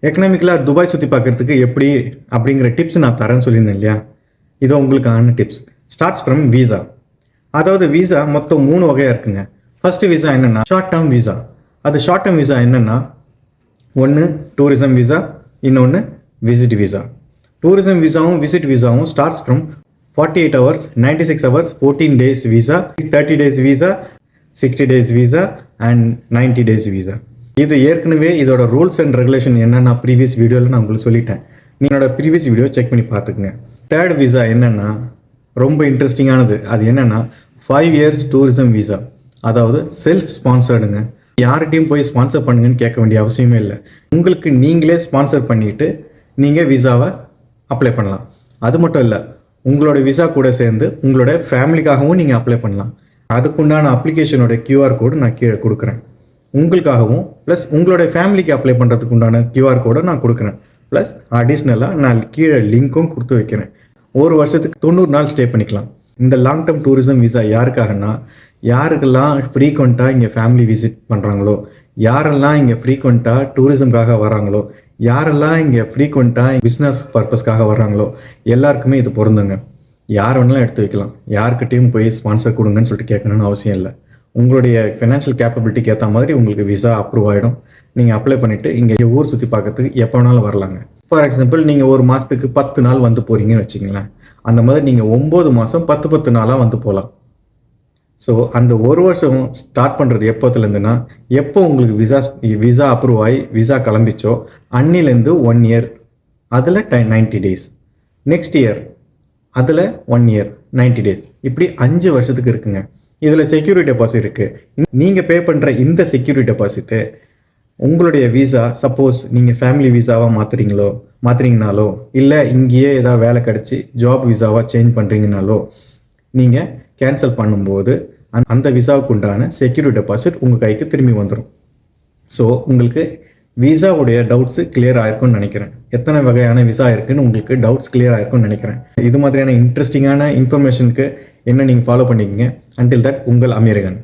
எக்கனாமிக்கலாக Dubai சுற்றி பார்க்குறதுக்கு எப்படி அப்படிங்கிற டிப்ஸ் நான் தரேன்னு சொல்லியிருந்தேன் இல்லையா? இது உங்களுக்கான டிப்ஸ். Starts from visa. அதாவது வீசா மொத்தம் 3 வகையாக இருக்குங்க. ஃபர்ஸ்ட் வீசா என்னென்னா ஷார்ட் டேர்ம் வீசா. அது ஷார்ட் டேர்ம் வீசா என்னென்னா, ஒன்று டூரிசம் வீசா, இன்னொன்று விசிட் வீசா. டூரிசம் வீசாவும் விசிட் வீசாவும் starts from 48 hours, 96 hours, 14 days visa, 30 days visa, 60 days visa and 90 days visa. இது ஏற்கனவே இதோட ரூல்ஸ் அண்ட் ரெகுலேஷன் என்னென்னா ப்ரீவியஸ் வீடியோவில் நான் உங்களுக்கு சொல்லிட்டேன். நீங்களோட ப்ரீவியஸ் வீடியோ செக் பண்ணி பார்த்துக்குங்க. தேர்ட் விசா என்னென்னா ரொம்ப இன்ட்ரெஸ்டிங்கானது. அது என்னென்னா 5 years டூரிசம் விசா. அதாவது செல்ஃப் ஸ்பான்சர்டுங்க. யார்கிட்டையும் போய் ஸ்பான்சர் பண்ணுங்கன்னு கேட்க வேண்டிய அவசியமே இல்லை. உங்களுக்கு நீங்களே ஸ்பான்சர் பண்ணிவிட்டு நீங்கள் விசாவை அப்ளை பண்ணலாம். அது மட்டும் இல்லை, உங்களோட விசா கூட சேர்ந்து உங்களோட ஃபேமிலிக்காகவும் நீங்கள் அப்ளை பண்ணலாம். அதுக்குண்டான அப்ளிகேஷனோட QR கோடு நான் கீழே கொடுக்குறேன். உங்களுக்காகவும் ப்ளஸ் உங்களோட ஃபேமிலிக்கு அப்ளை பண்ணுறதுக்கு உண்டான QR கோடை நான் கொடுக்குறேன். ப்ளஸ் அடிஷ்னலாக நான் கீழே லிங்க்கும் கொடுத்து வைக்கிறேன். ஒரு வருஷத்துக்கு 90 நாள் ஸ்டே பண்ணிக்கலாம். இந்த லாங் டேர்ம் டூரிசம் விசா யாருக்காகனா, யாருக்கெல்லாம் ஃப்ரீக்வெண்ட்டாக இங்கே ஃபேமிலி விசிட் பண்ணுறாங்களோ, யாரெல்லாம் இங்கே ஃப்ரீக்வெண்ட்டாக டூரிசம்காக வராங்களோ, யாரெல்லாம் இங்கே ஃப்ரீக்வெண்ட்டாக பிஸ்னஸ் பர்பஸ்க்காக வர்றாங்களோ எல்லாருக்குமே இது பொருந்துங்க. யார் வேணாலும் எடுத்து வைக்கலாம். யார்கிட்டையும் போய் ஸ்பான்சர் கொடுங்கன்னு சொல்லிட்டு கேட்கணும்னு அவசியம் இல்லை. உங்களுடைய ஃபினான்ஷியல் கேப்பபிலிட்டிக்கு ஏற்ற மாதிரி உங்களுக்கு விசா அப்ரூவ் ஆகிடும். நீங்கள் அப்ளை பண்ணிவிட்டு இங்கே ஊர் சுற்றி பார்க்கறதுக்கு எப்போ வேணாலும் வரலாங்க. ஃபார் எக்ஸாம்பிள், நீங்கள் ஒரு மாதத்துக்கு 10 நாள் வந்து போகிறீங்கன்னு வச்சுங்களேன். அந்த மாதிரி நீங்கள் 9 மாதம் 10 நாளாக வந்து போகலாம். ஸோ அந்த ஒரு வருஷம் ஸ்டார்ட் பண்ணுறது எப்போத்துலேருந்துன்னா, எப்போ உங்களுக்கு விசா அப்ரூவ் ஆகி விசா கிளம்பிச்சோ அன்னிலேருந்து 1 year, அதில் 90 days, நெக்ஸ்ட் இயர் அதில் 1 year 90 days, இப்படி 5 வருஷத்துக்கு இருக்குங்க. இதில் செக்யூரிட்டி டெபாசிட் இருக்குது. நீங்கள் பே பண்ணுற இந்த செக்யூரிட்டி டெபாசிட்டு உங்களுடைய விசா, சப்போஸ் நீங்கள் ஃபேமிலி விசாவாக மாற்றுறீங்கனாலோ இல்லை இங்கேயே ஏதாவது வேலை கிடச்சி ஜாப் விசாவாக சேஞ்ச் பண்ணுறீங்கனாலோ நீங்கள் கேன்சல் பண்ணும்போது அந்த விசாவுக்கு உண்டான செக்யூரிட்டி டெபாசிட் உங்கள் கைக்கு திரும்பி வந்துடும். ஸோ உங்களுக்கு விசாவுடைய டவுட்ஸு கிளியர் ஆயிருக்கும்னு நினைக்கிறேன். எத்தனை வகையான விசா இருக்குன்னு உங்களுக்கு டவுட்ஸ் கிளியர் ஆயிருக்கும்னு நினைக்கிறேன். இது மாதிரியான இன்ட்ரெஸ்டிங்கான இன்ஃபர்மேஷனுக்கு என்ன நீங்கள் ஃபாலோ பண்ணிக்கங்க. அன்டில் தட், உங்கள் அமீரகன்.